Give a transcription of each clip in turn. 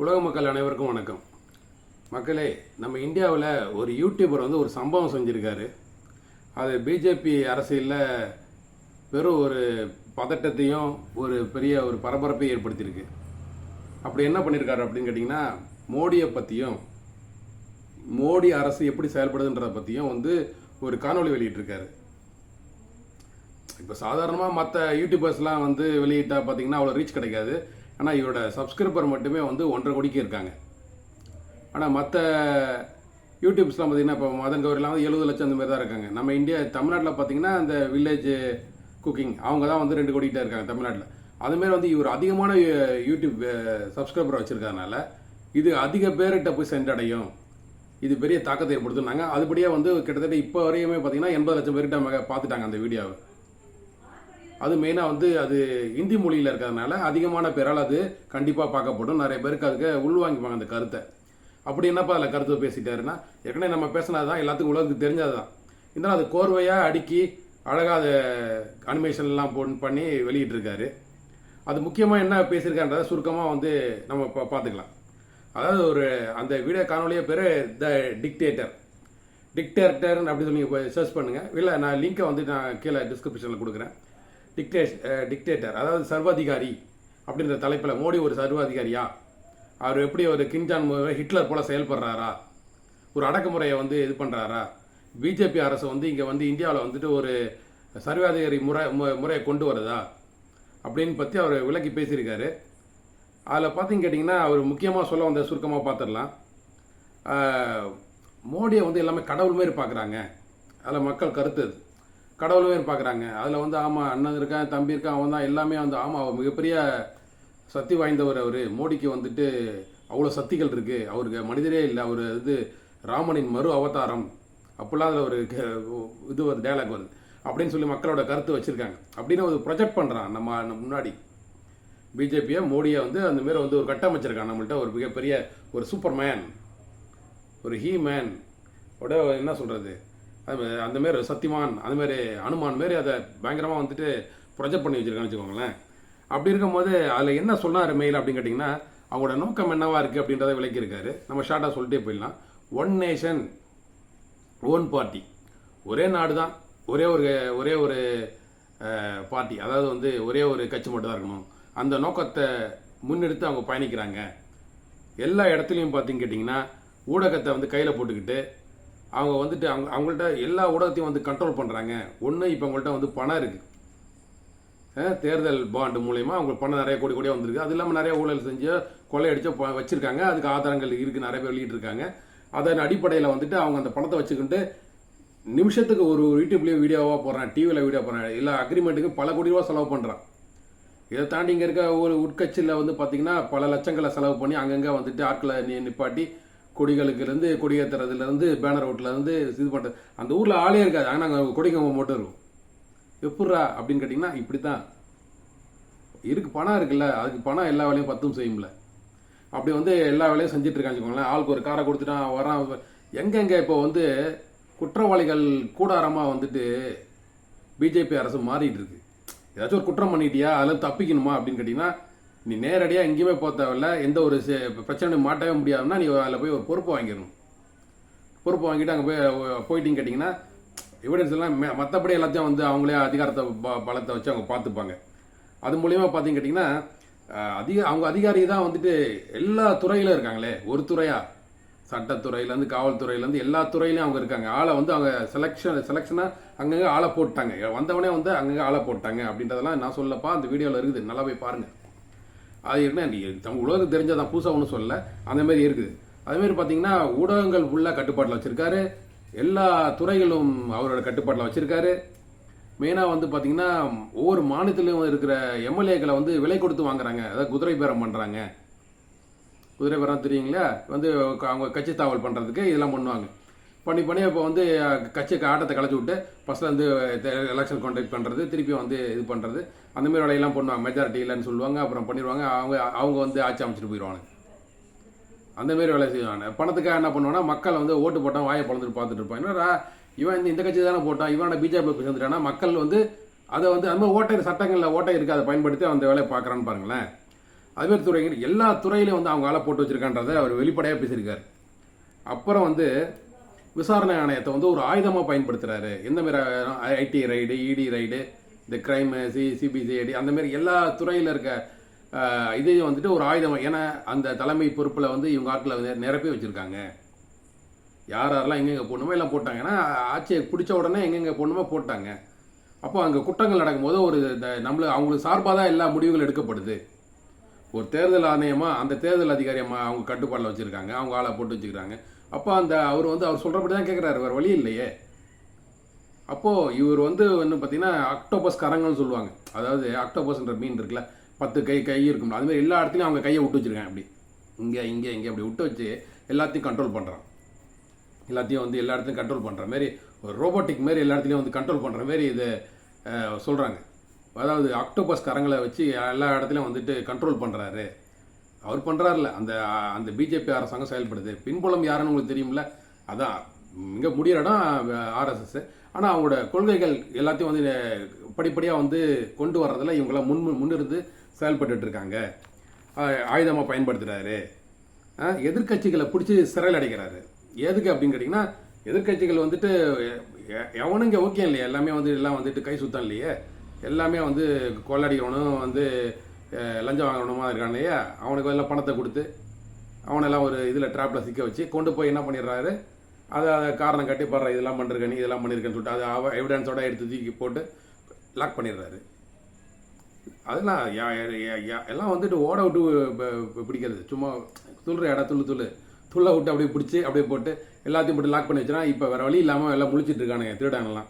உலக மக்கள் அனைவருக்கும் வணக்கம். மக்களே, நம்ம இந்தியாவில் ஒரு யூடியூபர் வந்து ஒரு சம்பவம் செஞ்சுருக்காரு. அது பிஜேபி அரசியலில் பெரும் ஒரு பதட்டத்தையும் ஒரு பெரிய ஒரு பரபரப்பையும் ஏற்படுத்தியிருக்கு. அப்படி என்ன பண்ணியிருக்காரு அப்படின்னு கேட்டிங்கன்னா, மோடியை பற்றியும் மோடி அரசு எப்படி செயல்படுதுன்றதை பற்றியும் வந்து ஒரு காணொலி வெளியிட்டிருக்காரு. இப்போ சாதாரணமாக மற்ற யூடியூபர்ஸ்லாம் வந்து வெளியிட்டால் பார்த்தீங்கன்னா அவ்வளோ ரீச் கிடைக்காது. ஆனால் இவரோட சப்ஸ்கிரைபர் மட்டுமே வந்து 1.5 கோடிக்கு இருக்காங்க. ஆனால் மற்ற யூடியூப்ஸ்லாம் பார்த்தீங்கன்னா இப்போ மதன் கௌரிலாம் வந்து 70 லட்சம் அந்த மாதிரி தான் இருக்காங்க. நம்ம தமிழ்நாட்டில் பார்த்தீங்கன்னா அந்த வில்லேஜ் குக்கிங் அவங்க தான் வந்து 2 கோடிக்கிட்ட இருக்காங்க தமிழ்நாட்டில். அதுமாரி வந்து இவர் அதிகமான யூடியூப் சப்ஸ்கிரைபர் வச்சுருக்கறதுனால இது அதிக பேர்கிட்ட போய் சென்றடையும், இது பெரிய தாக்கத்தை ஏற்படுத்துனாங்க. அதுபடியே வந்து கிட்டத்தட்ட இப்போ வரையுமே பார்த்தீங்கன்னா 80 லட்சம் பேர்கிட்ட பார்த்துட்டாங்க அந்த வீடியோவை. அது மெயினாக வந்து அது ஹிந்தி மொழியில் இருக்கிறதுனால அதிகமான பேரால் அது கண்டிப்பாக பார்க்கப்படும். நிறைய பேருக்கு அதுக்கு உள்வாங்கிப்பாங்க அந்த கருத்தை. அப்படி என்னப்பா அதில் கருத்து பேசிட்டாருன்னா, ஏற்கனவே நம்ம பேசினது தான் எல்லாத்துக்கும் உலகத்துக்கு தெரிஞ்சது தான். இருந்தாலும் அது கோர்வையாக அடுக்கி அழகாக அதை அனிமேஷன்லாம் பண்ணி வெளியிட்டிருக்காரு. அது முக்கியமாக என்ன பேசியிருக்கான்றதை சுருக்கமாக வந்து நம்ம பார்த்துக்கலாம். அதாவது ஒரு அந்த வீடியோ காணொலியே பேர் த டிக்டேட்டர் அப்படி சொல்லி சர்ச் பண்ணுங்கள். இல்லை நான் லிங்கை வந்து நான் கீழே டிஸ்கிரிப்ஷனில் கொடுக்குறேன். டிக்டேட்டர் அதாவது சர்வாதிகாரி அப்படின்ற தலைப்பில் மோடி ஒரு சர்வாதிகாரியா, அவர் எப்படி ஒரு கிம்ஜாங் ஹிட்லர் போல செயல்படுறாரா, ஒரு அடக்குமுறையை வந்து இது பண்ணுறாரா, பிஜேபி அரசு வந்து இங்கே வந்து இந்தியாவில் வந்துட்டு ஒரு சர்வாதிகாரி முறையை கொண்டு வருதா அப்படின்னு பற்றி அவர் விளக்கி பேசியிருக்காரு. அதில் பார்த்தீங்க கேட்டிங்கன்னா அவர் முக்கியமாக சொல்ல வந்த சுருக்கமாக பார்த்துடலாம். மோடியை வந்து எல்லாமே கடவுள் மாரி பார்க்குறாங்க. அதில் மக்கள் கருத்து கடவுள் மாரி பார்க்குறாங்க. அதில் வந்து ஆமாம் அண்ணன் இருக்கான் தம்பி இருக்கான் அவன் தான் எல்லாமே வந்து ஆமாம் அவர் மிகப்பெரிய சக்தி வாய்ந்தவர். அவர் மோடிக்கு வந்துட்டு அவ்வளோ சக்திகள் இருக்குது, அவருக்கு மனிதரே இல்லை, அவர் இது ராமனின் மறு அவதாரம் அப்படிலாம் அதில் ஒரு இது ஒரு டைலாக் வருது அப்படின்னு சொல்லி மக்களோட கருத்து வச்சுருக்காங்க. அப்படின்னு ஒரு ப்ரொஜெக்ட் பண்ணுறான் நம்ம முன்னாடி பிஜேபியை மோடியை வந்து அந்த மாரி வந்து ஒரு கட்டமைச்சிருக்கான். நம்மள்கிட்ட ஒரு மிகப்பெரிய ஒரு சூப்பர் மேன், ஒரு ஹீ மேன் என்ன சொல்கிறது, அந்த மாரி சக்திமான் அந்த மாதிரி அனுமான் மாரி அதை பயங்கரமாக வந்துட்டு ப்ரொஜெக்ட் பண்ணி வச்சுருக்கான்னு வச்சுக்கோங்களேன். அப்படி இருக்கும்போது அதில் என்ன சொன்னார் மெயில் அப்படின்னு கேட்டிங்கன்னா, அவங்களோட நோக்கம் என்னவா இருக்குது அப்படின்றத விளக்கியிருக்காரு. நம்ம ஷார்ட்டாக சொல்லிட்டே போயிடலாம். ஒன் நேஷன் ஓன் பார்ட்டி, ஒரே நாடு தான், ஒரே ஒரு பார்ட்டி, அதாவது வந்து ஒரே ஒரு கட்சி மட்டும் தான் இருக்கணும். அந்த நோக்கத்தை முன்னெடுத்து அவங்க பயணிக்கிறாங்க. எல்லா இடத்துலையும் பார்த்தீங்க கேட்டிங்கன்னா ஊடகத்தை வந்து கையில் போட்டுக்கிட்டு அவங்க வந்துட்டு அவங்கள்ட்ட எல்லா ஊடகத்தையும் வந்து கண்ட்ரோல் பண்ணுறாங்க. ஒன்று இப்போ அவங்கள்ட்ட வந்து பணம் இருக்குது, தேர்தல் பாண்டு மூலயமா அவங்களுக்கு பணம் நிறைய கோடியாக வந்திருக்கு. அது இல்லாமல் நிறைய ஊழல் செஞ்சு கொள்ளையடிச்சு வச்சுருக்காங்க. அதுக்கு ஆதாரங்கள் இருக்குது, நிறைய பேர் வெளியிட்டிருக்காங்க. அதன் அடிப்படையில் வந்துட்டு அவங்க அந்த பணத்தை வச்சுக்கிட்டு நிமிஷத்துக்கு ஒரு யூடியூப்லேயே வீடியோவாக போடுறான், டிவியில் வீடியோ போடுறான், எல்லா அக்ரிமெண்ட்டுக்கு பல கோடி ரூபா செலவு பண்ணுறான். இதை தாண்டி இங்கே இருக்க ஒரு உட்கட்சியில் வந்து பார்த்திங்கன்னா பல லட்சங்களை செலவு பண்ணி அங்கங்கே வந்துட்டு ஆட்களை நிப்பாட்டி கொடிகளுக்குலேருந்து கொடியேற்றுறதுலேருந்து பேனர் ஓட்டிலேருந்து இது பண்ணுறது. அந்த ஊரில் ஆளே இருக்காது, ஆனால் அங்கே கொடிக்கம்பு மட்டும் இருக்கும். எப்பட்றா அப்படின்னு கேட்டிங்கன்னா இப்படி தான் இருக்குது. பணம் இருக்குல்ல, அதுக்கு பணம் எல்லா வேலையும் பத்தும் செய்யும்ல. அப்படி வந்து எல்லா வேலையும் செஞ்சுட்டு இருக்கான்னு வச்சுக்கோங்களேன். ஆளுக்கு ஒரு காரை கொடுத்துட்டான் வரான். எங்கெங்கே இப்போ வந்து குற்றவாளிகள் கூடாரமாக வந்துட்டு பிஜேபி அரசு மாறிட்டு இருக்கு. ஏதாச்சும் ஒரு குற்றம் பண்ணிட்டியா அதில் தப்பிக்கணுமா அப்படின்னு கேட்டிங்கன்னா, நீ நேரடியாக எங்கேயுமே போக தேவையில்ல, எந்த ஒரு பிரச்சனையும் மாட்டவே முடியாதுன்னா நீ அதில் போய் ஒரு பொறுப்பு வாங்கிடணும். பொறுப்பு வாங்கிட்டு அங்கே போயிட்டீங்க கேட்டிங்கன்னா எவிடன்ஸ் எல்லாம் மற்றபடி எல்லாத்தையும் வந்து அவங்களே அதிகாரத்தை பலத்தை வச்சு அவங்க பார்த்துப்பாங்க. அது மூலியமாக பார்த்தீங்க கேட்டிங்கன்னா அவங்க அதிகாரி தான் வந்துட்டு எல்லா துறையிலும் இருக்காங்களே. ஒரு துறையா, சட்டத்துறையிலேருந்து காவல்துறையிலேருந்து எல்லா துறையிலையும் அவங்க இருக்காங்க. ஆளை வந்து அவங்க செலெக்ஷனாக அங்கங்கே ஆளை போட்டாங்க. வந்தவனே வந்து அங்கங்கே ஆளை போட்டாங்க அப்படின்றதெல்லாம் நான் சொல்லப்பா அந்த வீடியோவில் இருக்குது, நல்லா போய் பாருங்கள். அது என்ன நம்ம உலகத்துக்கு தெரிஞ்சதான், புதுசாக ஒன்றும் சொல்லலை, அந்த மாதிரி இருக்குது. அதேமாரி பார்த்தீங்கன்னா ஊடகங்கள் ஃபுல்லாக கட்டுப்பாட்டில் வச்சுருக்காரு, எல்லா துறைகளும் அவரோட கட்டுப்பாட்டில் வச்சுருக்காரு. மெயினாக வந்து பார்த்தீங்கன்னா ஒவ்வொரு மாநிலத்திலையும் இருக்கிற எம்எல்ஏக்களை வந்து விலை கொடுத்து வாங்குறாங்க, அதாவது குதிரை பேரம் பண்ணுறாங்க. குதிரை பேரம் தெரியுங்களா, வந்து அவங்க கட்சி தாவல் பண்ணுறதுக்கு இதெல்லாம் பண்ணுவாங்க. பண்ணி இப்போ வந்து கட்சிக்கு ஆட்டத்தை கலைச்சி விட்டு ஃபஸ்ட்டில் வந்து எலெக்ஷன் கான்டாக்ட் பண்ணுறது, திருப்பி வந்து இது பண்ணுறது, அந்தமாரி வேலையெல்லாம் பண்ணுவாங்க. மெஜாரிட்டி இல்லைன்னு சொல்லுவாங்க, அப்புறம் பண்ணிடுவாங்க. அவங்க வந்து ஆட்சி அமைச்சிட்டு போயிடுவாங்க. அந்தமாரி வேலை செய்வாங்க. பணத்துக்காக என்ன பண்ணுவாங்கன்னா மக்கள் வந்து ஓட்டு போட்டால் வாயை பழந்துட்டு பார்த்துட்டு இருப்பாங்க. என்னடா இவன் இந்த கட்சி தானே போட்டான், இவனோட பிஜேபி சேர்ந்துட்டானா, மக்கள் வந்து அதை வந்து அந்த ஓட்டை சட்டங்களில் ஓட்டை இருக்குது, அதை பயன்படுத்தி அந்த வேலையை பார்க்குறான்னு பாருங்களேன். அதுமாதிரி துறைகள் எல்லா துறையிலையும் வந்து அவங்க ஆளை போட்டு வச்சிருக்கான்றதை அவர் வெளிப்படையாக பேசியிருக்காரு. அப்புறம் வந்து விசாரணை ஆணையத்தை வந்து ஒரு ஆயுதமாக பயன்படுத்துகிறாரு. எந்த மாதிரி ஐடி ரைடு, இடி ரைடு, இந்த கிரைம், சிபிசிஐடி, அந்த மாதிரி எல்லா துறையில் இருக்க இதையும் வந்துட்டு ஒரு ஆயுதம். ஏன்னா அந்த தலைமை பொறுப்பில் வந்து இவங்க ஆட்களை நிரப்பி வச்சுருக்காங்க. யாரெல்லாம் எங்கெங்கே போடணுமோ எல்லாம் போட்டாங்க. ஏன்னா ஆட்சியை பிடிச்ச உடனே எங்கெங்கே போடணுமோ போட்டாங்க. அப்போ அங்கே குற்றங்கள் நடக்கும்போது ஒரு அவங்களுக்கு சார்பாக தான் எல்லா முடிவுகள் எடுக்கப்படுது. ஒரு தேர்தல் ஆணையமாக அந்த தேர்தல் அதிகாரியமாக அவங்க கட்டுப்பாட்டில் வச்சுருக்காங்க, அவங்க ஆளை போட்டு வச்சுக்கிறாங்க. அப்போ அவர் வந்து அவர் சொல்கிறபடி தான் கேட்குறாரு, வேறு வழி இல்லையே. அப்போது இவர் வந்து என்ன பார்த்தீங்கன்னா ஆக்டோபஸ் கரங்கள்னு சொல்லுவாங்க. அதாவது ஆக்டோபஸ்ன்ற மீன் இருக்குல்ல, 10 கை இருக்கும். அதுமாதிரி எல்லா இடத்துலையும் அவங்க கையை விட்டு வச்சுருக்காங்க. அப்படி இங்கே அப்படி விட்டு வச்சு எல்லாத்தையும் கண்ட்ரோல் பண்ணுறான். எல்லாத்தையும் வந்து எல்லா இடத்துலையும் கண்ட்ரோல் பண்ணுற மாதிரி ஒரு ரோபோட்டிக் மாரி எல்லா இடத்துலையும் வந்து கண்ட்ரோல் பண்ணுற மாரி இதை சொல்கிறாங்க. அதாவது ஆக்டோபஸ் கரங்களை வச்சு எல்லா இடத்துலையும் வந்துட்டு கண்ட்ரோல் பண்ணுறாரு. அவர் பண்ணுறாருல, அந்த பிஜேபி அரசாங்கம் செயல்படுது. பின்புலம் யாருன்னு உங்களுக்கு தெரியும்ல, அதான் இங்கே முடிகிற இடம் ஆர்எஸ்எஸ். ஆனால் அவங்களோட கொள்கைகள் எல்லாத்தையும் வந்து படிப்படியாக வந்து கொண்டு வர்றதில் இவங்களாம் முன்னிருந்து செயல்பட்டு இருக்காங்க. ஆயுதமாக பயன்படுத்துகிறாரு. எதிர்கட்சிகளை பிடிச்சி சிறையில் அடைக்கிறாரு. எதுக்கு அப்படின்னு கேட்டிங்கன்னா, எதிர்கட்சிகள் வந்துட்டு எவனுங்க ஓகே இல்லையா, எல்லாமே வந்து எல்லாம் வந்துட்டு கை சுத்தம் இல்லையே, எல்லாமே வந்து கொள்ளடிக்கணும், வந்து லஞ்சம் வாங்கணுமா இருக்கான் இல்லையா, அவனுக்கு எல்லாம் பணத்தை கொடுத்து அவனெல்லாம் ஒரு இதில் ட்ராப்பில் சிக்க வச்சு கொண்டு போய் என்ன பண்ணிடுறாரு, அதை காரணம் கட்டி படுற இதெல்லாம் பண்ணிருக்க, நீ இதெல்லாம் பண்ணியிருக்கேன்னு சொல்லிட்டு அதை எவிடன்ஸோட எடுத்து தூக்கி போட்டு லாக் பண்ணிடுறாரு. அதெல்லாம் எல்லாம் வந்துட்டு ஓட விட்டு பிடிக்கிறது, சும்மா துள்ளுற இடம் துள்ள விட்டு அப்படியே பிடிச்சி அப்படியே போட்டு எல்லாத்தையும் போட்டு லாக் பண்ணி வச்சுனா. இப்போ வேறு வழி இல்லாமல் எல்லாம் முழிச்சிட்டு இருக்கானுங்க திருடங்கள்லாம்.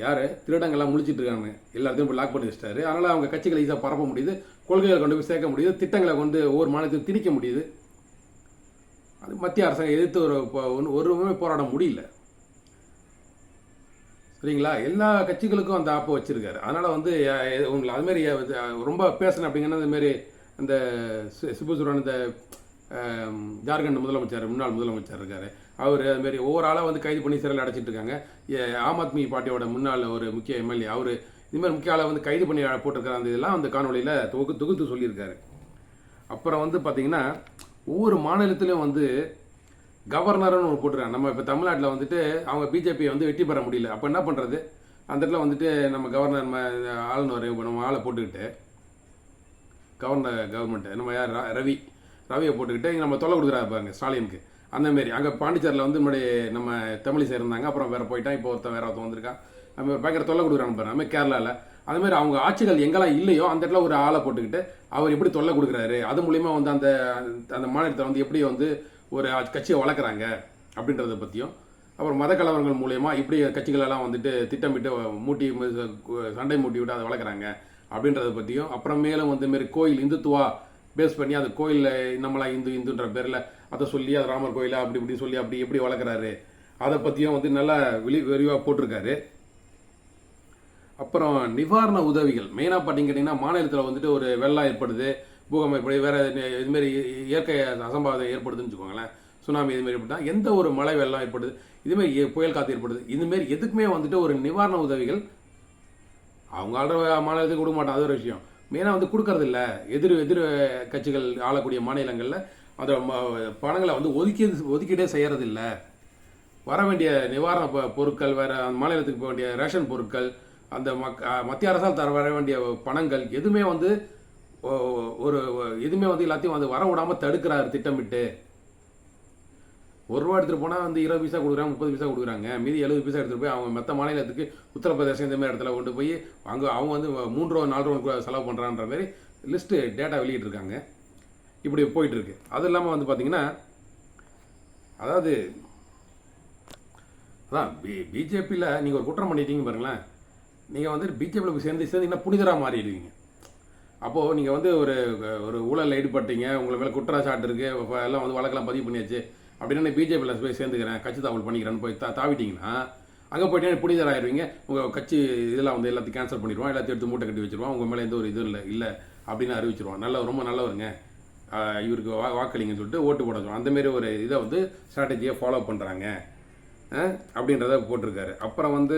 யார் திருடங்கள்லாம் முழிச்சிட்டு இருக்காங்க, எல்லாத்தையும் போய் லாக் பண்ணி வச்சிட்டாரு. அதனால் அவங்க கட்சிகளை ஈஸியாக பரப்ப முடியுது, கொள்கைகளை கொண்டு போய் சேர்க்க முடியுது, திட்டங்களை கொண்டு ஒவ்வொரு மாநிலத்தையும் திணிக்க முடியுது. அது மத்திய அரசாங்கம் எதிர்த்து ஒருமே போராட முடியல. சரிங்களா, எல்லா கட்சிகளுக்கும் அந்த ஆப்பை வச்சிருக்காரு. அதனால் வந்து உங்களை அதுமாரி ரொம்ப பேசணும் அப்படிங்கன்னா இதுமாரி அந்த சிபுசுரன், இந்த ஜார்க்கண்ட் முன்னாள் முதலமைச்சர் இருக்காரு, அவர் அதுமாரி ஒவ்வொரு ஆளாக வந்து கைது பண்ணி சிறையில் அடைச்சிட்டு இருக்காங்க. ஆம் ஆத்மி பார்ட்டியோட முன்னாள் ஒரு முக்கிய எம்எல்ஏ அவர் இதுமாதிரி முக்கிய ஆளை வந்து கைது பண்ணி போட்டிருக்காரு. அந்த இதெல்லாம் அந்த காணொலியில் தொகுத்து சொல்லியிருக்காரு. அப்புறம் வந்து பார்த்தீங்கன்னா ஒவ்வொரு மாநிலத்திலையும் வந்து கவர்னர்னு ஒரு போட்டுருக்காங்க. நம்ம இப்போ தமிழ்நாட்டில் வந்துட்டு அவங்க பிஜேபியை வந்து வெற்றி பெற முடியல. அப்போ என்ன பண்ணுறது, அந்த இடத்துல வந்துட்டு நம்ம கவர்னர் ஆளுநர் நம்ம ஆளை போட்டுக்கிட்டு கவர்மெண்ட் நம்ம யார் ரவியை போட்டுக்கிட்டு நம்ம தொல்லை கொடுக்குறாரு பாருங்க ஸ்டாலினுக்கு. அந்தமாரி அங்கே பாண்டிச்சேரியில் வந்து முன்னாடி நம்ம தமிழிசை இருந்தாங்க, அப்புறம் வேறு போயிட்டான், இப்போ வேற ஒருத்தன் வந்திருக்கான், நம்ம பயங்கர தொல்லை கொடுக்குறாங்க பாருங்க. அதுமாதிரி கேரளாவில் அதுமாதிரி அவங்க ஆட்சிகள் எங்கெல்லாம் இல்லையோ அந்த இடத்துல ஒரு ஆளை போட்டுக்கிட்டு அவர் எப்படி தொல்லை கொடுக்குறாரு, அது மூலிமா வந்து அந்த மாநிலத்தை வந்து எப்படி வந்து ஒரு கட்சியை வளர்க்குறாங்க அப்படின்றத பற்றியும், அப்புறம் மத கலவரங்கள் மூலயமா இப்படி கட்சிகளெல்லாம் வந்துட்டு திட்டமிட்டு சண்டை மூட்டி விட்டு அதை வளர்க்குறாங்க அப்படின்றத பற்றியும், அப்புறம் மேலும் வந்து மாரி கோயில் இந்துத்துவா பேஸ் பண்ணி அந்த கோயிலில் நம்மளாம் இந்துன்ற பேரில் அதை சொல்லி அது ராமர் கோயிலை அப்படி இப்படி சொல்லி அப்படி எப்படி வளர்க்குறாரு அதை பற்றியும் வந்து நல்லா விரிவாக போட்டிருக்காரு. அப்புறம் நிவாரண உதவிகள் மெயினாக பார்த்தீங்கன்னா மாநிலத்தில் வந்துட்டு ஒரு வெள்ளம் ஏற்படுது, பூகம்பம் ஏற்படுது, வேறு இதுமாரி இயற்கை அசம்பாவிதம் ஏற்படுதுன்னு வச்சுக்கோங்களேன், சுனாமி இதுமாரி ஏற்பட்டா, எந்த ஒரு மழை வெள்ளம் ஏற்படுது, இதுமாரி புயல் காற்று ஏற்படுது, இதுமாரி எதுக்குமே வந்துட்டு ஒரு நிவாரண உதவிகள் அவங்க ஆடுற மாநிலத்துக்கு கொடுக்க மாட்டாங்க. அது ஒரு விஷயம். மெயினாக வந்து கொடுக்கறது இல்லை. எதிர் கட்சிகள் ஆளக்கூடிய மாநிலங்களில் அதை பணங்களை வந்து ஒதுக்கீடே செய்யறது இல்லை. வர வேண்டிய நிவாரண பொருட்கள், வேற அந்த மாநிலத்துக்கு போக வேண்டிய ரேஷன் பொருட்கள், அந்த மத்திய அரசால் வர வேண்டிய பணங்கள் எதுவுமே வந்து எதுவுமே வந்து எல்லாத்தையும் வந்து வர விடாமல் தடுக்கிறாரு திட்டமிட்டு. ₹1 எடுத்துகிட்டு போனால் வந்து 20 பைசா கொடுக்குறாங்க, 30 பைசா கொடுக்குறாங்க, மீதி 70 பைசா எடுத்துகிட்டு போய் அவங்க மற்ற மாநிலத்துக்கு உத்தரப்பிரதேசம் இந்த மாதிரி இடத்துல கொண்டு போய் அவங்க வந்து ₹3 செலவு பண்ணுறான்ற மாதிரி லிஸ்ட்டு டேட்டா வெளியிட்டிருக்காங்க. இப்படி போயிட்டுருக்கு. அது இல்லாமல் வந்து பார்த்தீங்கன்னா அதாவது அதான் பிஜேபியில் நீங்கள் ஒரு குற்றம் பண்ணிட்டீங்க பாருங்களேன், நீங்கள் வந்து பிஜேபியில் போய் சேர்ந்தீங்கன்னா புனிதராக மாறிடுவீங்க. அப்போது நீங்கள் வந்து ஒரு ஊழலில் ஈடுபட்டீங்க, உங்களை மேலே குற்றச்சாட்டு இருக்குது, எல்லாம் வந்து வழக்கெல்லாம் பதிவு பண்ணியாச்சு அப்படின்னா பிஜேபியில் போய் சேர்ந்துக்கிறேன், கட்சி தாவல் பண்ணிக்கிறேன்னு போய் தாவிட்டிங்கன்னா அங்கே போயிட்டே புனிதராகிடுவீங்க. உங்கள் கட்சி இதெல்லாம் வந்து எல்லாத்தையும் கேன்சல் பண்ணிடுவான், எல்லாத்தையும் எடுத்து மூட்டை கட்டி வச்சுருவான், உங்கள் மேலே எந்த ஒரு இதுவும் இல்லை அப்படின்னு அறிவிச்சிருவான். ரொம்ப நல்லவருங்க, இவருக்கு வாக்களிங்கன்னு சொல்லிட்டு ஓட்டு போட சொல்லுவாங்க. அந்தமாரி ஒரு இதை வந்து ஸ்ட்ராட்டஜியை ஃபாலோ பண்ணுறாங்க அப்படின்றத போட்டிருக்காரு. அப்புறம் வந்து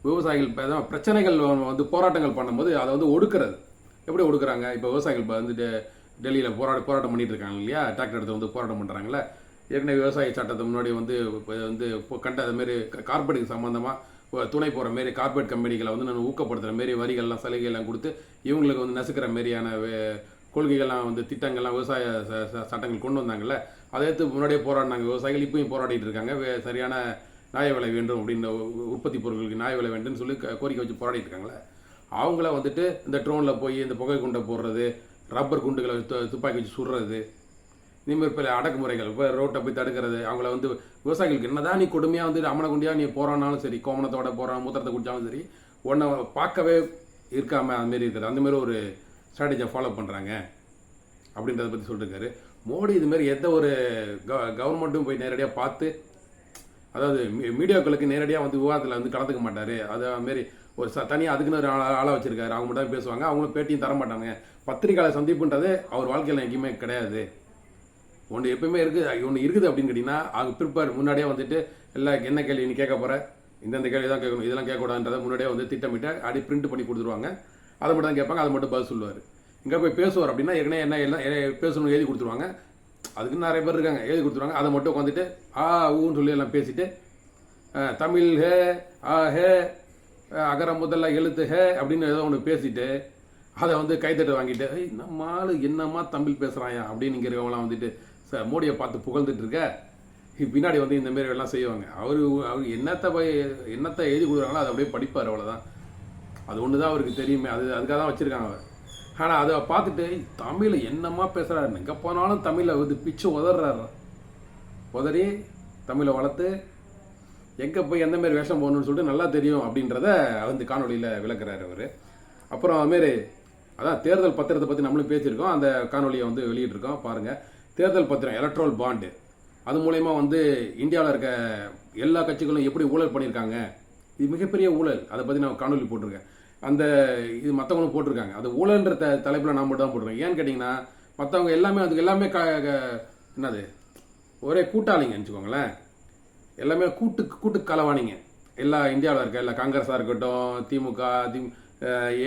விவசாயிகள் பிரச்சனைகள் வந்து போராட்டங்கள் பண்ணும்போது அதை வந்து ஒடுக்கிறது. எப்படி கொடுக்குறாங்க? இப்போ விவசாயிகள் இப்போ வந்துட்டு டெல்லியில் போராட்டம் பண்ணிட்டு இருக்காங்க இல்லையா, டிராக்டர் எடுத்து வந்து போராட்டம் பண்ணுறாங்களே. ஏற்கனவே விவசாய சட்டத்தை முன்னாடி கண்ட அதுமாரி கார்பரேட்டுக்கு சம்மந்தமாக துணை போகிற மாரி கார்பரேட் கம்பெனிகளை வந்து நான் ஊக்கப்படுத்துகிற மாரி வரிகள்லாம் சலுகைகள்லாம் கொடுத்து இவங்களுக்கு வந்து நசுக்கிற மாரியான கொள்கைகள்லாம் திட்டங்கள்லாம் விவசாய சட்டங்கள் கொண்டு வந்தாங்கல்ல. அதை எடுத்து முன்னாடியே போராடினாங்க விவசாயிகள். இப்பயும் போராடிட்டு இருக்காங்க. சரியான நியாய விலை வேண்டும் அப்படின்ற உற்பத்தி பொருட்களுக்கு நியாய விலை வேண்டும்னு சொல்லி கோரிக்கை வச்சு போராடிட்டு இருக்காங்களே. அவங்கள இந்த ட்ரோனில் போய் இந்த புகை குண்டை போடுறது, ரப்பர் குண்டுகளை துப்பாக்கி வச்சு சுடுறது, இனிமேல் பல அடக்குமுறைகள், இப்போ ரோட்டை போய் தடுக்கிறது, அவங்கள விவசாயிகளுக்கு என்னதான் நீ கொடுமையாக அமன குண்டியாக நீ போறானாலும் சரி, கோமணத்தோட போறான், மூத்திரத்தை குடிச்சாலும் சரி, உன்னை பார்க்கவே இருக்காம அதுமாரி இருக்கிறது. அந்தமாரி ஒரு ஸ்ட்ராட்டஜியை ஃபாலோ பண்ணுறாங்க அப்படின்றத பற்றி சொல்லியிருக்காரு மோடி. இதுமாரி எந்த ஒரு கவர்மெண்ட்டும் போய் நேரடியாக பார்த்து, அதாவது மீடியாக்களுக்கு நேரடியாக விவாதத்தில் கலந்துக்க மாட்டார். அதேமாரி ஒரு தனியாக அதுக்குன்னு ஒரு ஆளாக வச்சிருக்காரு. அவங்க மட்டும் பேசுவாங்க, அவங்களும் பேட்டியும் தர மாட்டாங்க. பத்திரிகையாளர் சந்திப்புன்றது அவர் வாழ்க்கையில் எங்கேயுமே கிடையாது. ஒன்று எப்பயுமே ஒன்று இருக்குது அப்படின்னு கேட்டிங்கன்னா, அவங்க ப்ரிப்பேர் முன்னாடியே எல்லாம் என்ன கேள்வி நீ கேட்க போகிற, இந்தந்த கேள்வி தான் கேட்கணும், இதெல்லாம் கேட்கக்கூடாதுன்றதை முன்னாடியே திட்டமிட்டு அப்படி பிரிண்ட் பண்ணி கொடுத்துருவாங்க. அதை மட்டும் தான் கேட்பாங்க, அதை மட்டும் பதில் சொல்லுவார். இங்கே போய் பேசுவார் அப்படின்னா ஏற்கனவே என்ன பேசணும்னு எழுதி கொடுத்துருவாங்க. அதுக்கு நிறைய பேர் இருக்காங்க, எழுதி கொடுத்துருவாங்க. அதை மட்டும் உட்காந்துட்டு ஊன்னு சொல்லி எல்லாம் பேசிட்டு, தமிழ் ஹே ஹே அகர முதல்ல எழுத்து ஹே அப்படின்னு ஏதோ ஒன்று பேசிட்டு அதை கைத்தட்டு வாங்கிட்டு, நம்ம ஆளு என்னம்மா தமிழ் பேசுகிறாயா அப்படின்னு இங்கே இருக்கவங்களாம் மோடியை பார்த்து புகழ்ந்துட்டு இருக்க. பின்னாடி இந்த மாரி எல்லாம் செய்வாங்க. அவர் என்னத்தை எழுதி கொடுக்குறாங்களோ அதை அப்படியே படிப்பார், அவ்வளோதான். அது ஒன்று தான் அவருக்கு தெரியுமே, அதுக்காக தான் வச்சுருக்காங்க அவர். ஆனால் அதை பார்த்துட்டு தமிழை என்னம்மா பேசுகிறாரு, எங்கே போனாலும் தமிழை பிச்சு உதறாரு. உதறி தமிழை வளர்த்து எங்கே போய் எந்த மாரி வேஷம் போகணும்னு சொல்லிட்டு நல்லா தெரியும் அப்படின்றத காணொலியில் விளக்குறாரு அவர். அப்புறம் அதுமாரி அதான் தேர்தல் பத்திரத்தை பற்றி நம்மளும் பேசியிருக்கோம். அந்த காணொலியை வெளியிட்டிருக்கோம் பாருங்கள். தேர்தல் பத்திரம், எலக்ட்ரல் பாண்டு, அது மூலயமா இந்தியாவில் இருக்க எல்லா கட்சிகளும் எப்படி ஊழல் பண்ணியிருக்காங்க, இது மிகப்பெரிய ஊழல். அதை பற்றி நான் காணொலி போட்டிருக்கேன். இது மற்றவங்களும் போட்டிருக்காங்க. அது ஊழல்ன்ற தலைப்பில் நான் மட்டும் தான் போட்டிருக்கேன். ஏன்னு கேட்டிங்கன்னா, மற்றவங்க எல்லாமே என்னது ஒரே கூட்டாளிங்கன்னு வச்சுக்கோங்களேன். எல்லாமே கூட்டு களவாணிங்க. எல்லா இந்தியாவில் இருக்க எல்லா காங்கிரஸாக இருக்கட்டும், திமுக,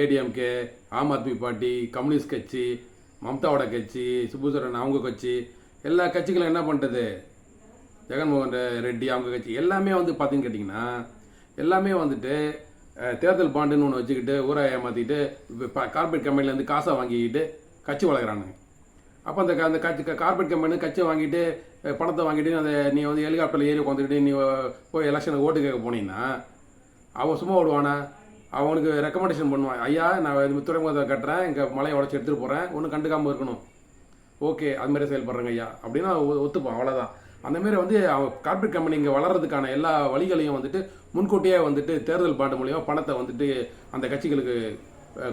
ஏடிஎம்கே, ஆம் ஆத்மி பார்ட்டி, கம்யூனிஸ்ட் கட்சி, மம்தாவோட கட்சி, சுப்புசரன் அவங்க கட்சி, எல்லா கட்சிகளும் என்ன பண்ணுறது, ஜெகன்மோகன் ரெட்டி அவங்க கட்சி எல்லாமே பார்த்தீங்கன்னு கேட்டிங்கன்னா, எல்லாமே தேர்தல் பாண்டுன்னு ஒன்று வச்சுக்கிட்டு ஊரை ஏமாற்றிட்டு கார்பரேட் கம்பெனிலேருந்து காசை வாங்கிக்கிட்டு கட்சி வளர்க்குறானுங்க. அப்போ அந்த கார்பரேட் கம்பெனி கட்சியை வாங்கிட்டு பணத்தை வாங்கிட்டு நீ ஹெலிகாப்டரில் ஏறி உட்காந்துக்கிட்டு நீ போய் எலெக்ஷனுக்கு ஓட்டு கேட்க போனீங்கன்னா அவன் சும்மா விடுவானா? அவனுக்கு ரெக்கமெண்டேஷன் பண்ணுவான், ஐயா நான் துறைமுகத்தை கட்டுறேன், இங்கே மலையை உடச்சி எடுத்துகிட்டு போகிறேன், ஒன்றும் கண்டுக்காமல் இருக்கணும், ஓகே அதுமாரி செயல்படுறேங்க ஐயா அப்படின்னு ஒத்துப்பான், அவ்வளோதான். அந்தமாரி அவன் கார்பரேட் கம்பெனி இங்கே வளர்கிறதுக்கான எல்லா வழிகளையும் முன்கூட்டியே தேர்தல் பாண்டு மூலியமாக பணத்தை அந்த கட்சிகளுக்கு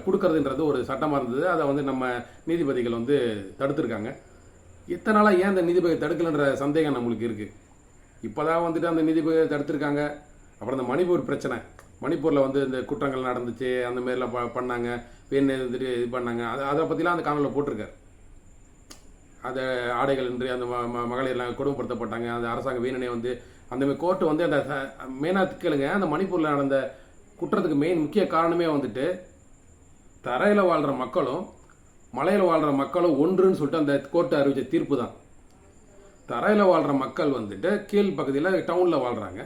கொடுக்கறதுன்றது ஒரு சட்டமாக இருந்தது. அதை நம்ம நீதிபதிகள் தடுத்துருக்காங்க. இத்தனை நாளாக ஏன் அந்த நீதிபதி தடுக்கலைன்ற சந்தேகம் நம்மளுக்கு இருக்குது. இப்போ தான் அந்த நீதிபதி தடுத்துருக்காங்க. அப்புறம் இந்த மணிப்பூர் பிரச்சனை, மணிப்பூரில் இந்த குற்றங்கள் நடந்துச்சு, அந்த மாரிலாம் பண்ணாங்க, வேணு இது பண்ணாங்க, அதை பற்றிலாம் அந்த காணொலியில் போட்டிருக்காரு. அந்த ஆடைகள் இன்றி அந்த மகளிர்லாம் கொடுமைப்படுத்தப்பட்டாங்க, அந்த அரசாங்க வீணனே அந்த கோர்ட்டு அந்த மெயினாக கேளுங்க. அந்த மணிப்பூரில் நடந்த குற்றத்துக்கு முக்கிய காரணமே தரையில் வாழ்கிற மக்களும் மலையில் வாழ்கிற மக்களும் ஒன்றுன்னு சொல்லிட்டு அந்த கோர்ட்டு அறிவித்த தீர்ப்பு தான். தரையில் வாழ்கிற மக்கள் கீழ் பகுதியில் டவுனில் வாழ்கிறாங்க,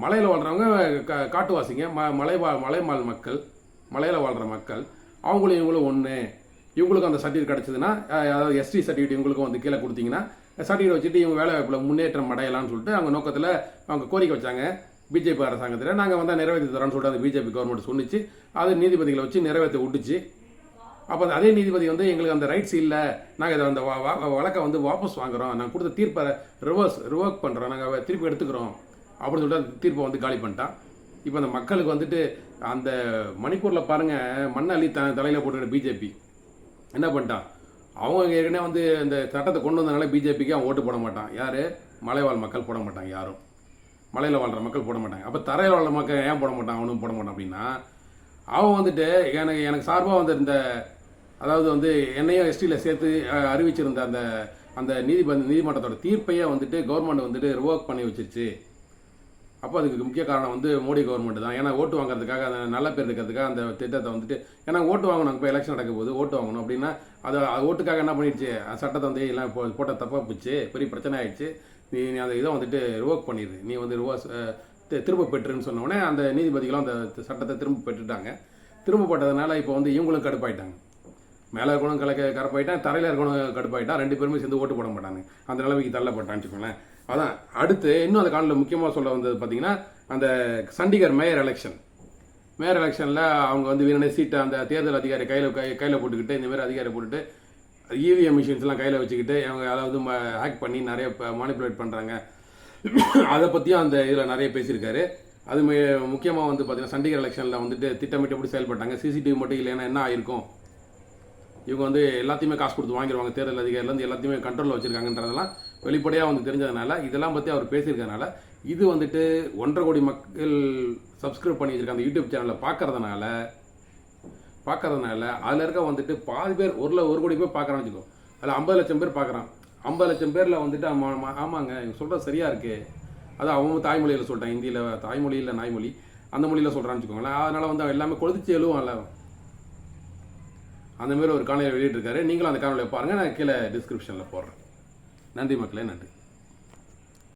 மலையில் வாழ்கிறவங்க காட்டுவாசிங்க, மலைவாழ் மக்கள், மலையில் வாழ்கிற மக்கள், அவங்களும் இவங்களும் ஒன்று. இவங்களுக்கு அந்த சர்டிஃபிகேட் கிடச்சிதுன்னா, அதாவது எஸ்டி சர்டிஃபிகேட் இவங்களுக்கும் கீழே கொடுத்தீங்கன்னா சர்டிஃபிகேட் வச்சுட்டு இவங்க வேலை வாய்ப்பில் முன்னேற்றம் அடையலாம்னு சொல்லிட்டு அவங்க நோக்கத்தில் அவங்க கோரிக்கை வச்சாங்க. பிஜேபி அரசாங்கத்தில் நாங்கள் நிறைவேற்றி தரோன்னு சொல்லிட்டு அந்த பிஜேபி கவர்மெண்ட் சொன்னிச்சு. அது நீதிபதிகளை வச்சு நிறைவேற்ற விட்டுச்சு. அப்போ அதே நீதிபதி எங்களுக்கு அந்த ரைட்ஸ் இல்லை, நாங்கள் இதை அந்த வழக்கை வாபஸ் வாங்குகிறோம், நாங்கள் கொடுத்த தீர்ப்பை ரிவர்க் பண்ணுறோம், நாங்கள் திருப்பி எடுத்துக்கிறோம் அப்படின்னு சொல்லிட்டு தீர்ப்பை காலி பண்ணிட்டான். இப்போ அந்த மக்களுக்கு அந்த மணிப்பூரில் பாருங்கள், மண்ணள்ளி தலையில் போட்டுக்கிற பிஜேபி என்ன பண்ணிட்டான், அவங்க ஏற்கனவே இந்த சட்டத்தை கொண்டு வந்ததுனால பிஜேபிக்கு அவன் ஓட்டு போட மாட்டான். யார்? மலைவாழ் மக்கள் போட மாட்டாங்க, யாரும் மலையில் வாழ்கிற மக்கள் போட மாட்டாங்க. அப்போ தரையில் வாழ்கிற மக்கள் ஏன் போட மாட்டான், அவனும் போட மாட்டான் அப்படின்னா, அவன் எனக்கு சார்பாக இந்த அதாவது என்னையும் எஸ்டியில் சேர்த்து அறிவிச்சிருந்த அந்த நீதிமன்றத்தோட தீர்ப்பையே கவர்மெண்ட் ரிவோக் பண்ணி வச்சிருச்சு அப்போ அதுக்கு முக்கிய காரணம் வந்து மோடி கவர்மெண்ட் தான். ஏன்னா ஓட்டு வாங்குறதுக்காக, அந்த நல்ல பேர் இருக்கிறதுக்காக அந்த திட்டத்தை வந்துட்டு, ஏன்னா ஓட்டு வாங்கணும், இப்போ எலெக்ஷன் நடக்க போது ஓட்டு வாங்கணும் அப்படின்னா அது ஓட்டுக்காக என்ன பண்ணிடுச்சு, சட்டத்தை வந்து எல்லாம் போட்ட தப்பாக போச்சு, பெரிய பிரச்சனை ஆயிடுச்சு, நீ அந்த இதை வந்துட்டு ரிவோக் பண்ணிடு, நீ வந்து திரும்ப பெற்றுன்னு சொன்ன உடனே அந்த நீதிபதிகளும் அந்த சட்டத்தை திரும்ப பெற்றுட்டாங்க. திரும்ப போட்டதுனால இப்போ வந்து இவங்களும் கடுப்பாயிட்டாங்க. மேலே இருக்கணும் கடுப்பாயிட்டான், தரையில் இருக்கணும் கடுப்பாயிட்டான், 2 பேருமே சேர்ந்து ஓட்டு போட மாட்டாங்க, அந்த நிலைமைக்கு தள்ளப்பட்டான்னு வச்சுக்கோங்களேன். அதான் அடுத்து இன்னும் அந்த காலையில் முக்கியமாக சொல்ல வந்தது பார்த்தீங்கன்னா, அந்த சண்டிகர் மேயர் எலெக்ஷனில் அவங்க வந்து வீரனே சீட்டை அந்த தேர்தல் அதிகாரி கையில் போட்டுக்கிட்டு, இந்தமாரி அதிகாரி போட்டுட்டு இவிஎம் மிஷின்ஸ்லாம் கையில் வச்சுக்கிட்டு அவங்க அதாவது ஹேக் பண்ணி நிறைய மானிப்புலேட் பண்ணுறாங்க, அதை பற்றியும் அந்த இதில் நிறைய பேசியிருக்காரு. அது முக்கியமாக வந்து பார்த்தீங்கன்னா சண்டிகர் எலெக்ஷனில் வந்துட்டு திட்டமிட்டு எப்படி செயல்பட்டாங்க, சிசிடிவி மட்டும் இல்லைன்னா என்ன ஆயிருக்கும், இவங்க வந்து எல்லாத்தையுமே காசு கொடுத்து வாங்கிடுவாங்க, தேர்தல் அதிகாரிலேருந்து எல்லாத்தையுமே கண்ட்ரோலில் வச்சுருக்காங்கன்றதெல்லாம் வெளிப்படையாக வந்து தெரிஞ்சதுனால, இதெல்லாம் பற்றி அவர் பேசியிருக்கனால, இது வந்துட்டு 1.5 கோடி மக்கள் சப்ஸ்கிரைப் பண்ணி வச்சிருக்க அந்த யூடியூப் சேனலை பார்க்கறதுனால அதில் இருக்க வந்துட்டு பாதி பேர் 1 கோடி பேர் பார்க்குறான்னு வச்சுக்கோ, அதில் 50 லட்சம் பேர் பார்க்குறான். 50 லட்சம் பேரில் வந்துட்டு ஆமாங்க இவங்க சொல்கிறது சரியாக இருக்குது, அது அவங்க தாய்மொழியில் சொல்லிட்டான், ஹிந்தியில் தாய்மொழி இல்லை நாய்மொழி அந்த மொழியில் சொல்கிறான்னு வச்சுக்கோங்களேன். அதனால் வந்து அவன் எல்லாமே கொளுதிச்சு எழுவான்ல, அந்தமாரி ஒரு காணொலியை வெளியிட்டிருக்காரு. நீங்களும் அந்த காணொலியை பாருங்கள், நான் கீழே டிஸ்கிரிப்ஷனில் போடுறேன். நன்றி மக்களே, நன்றி.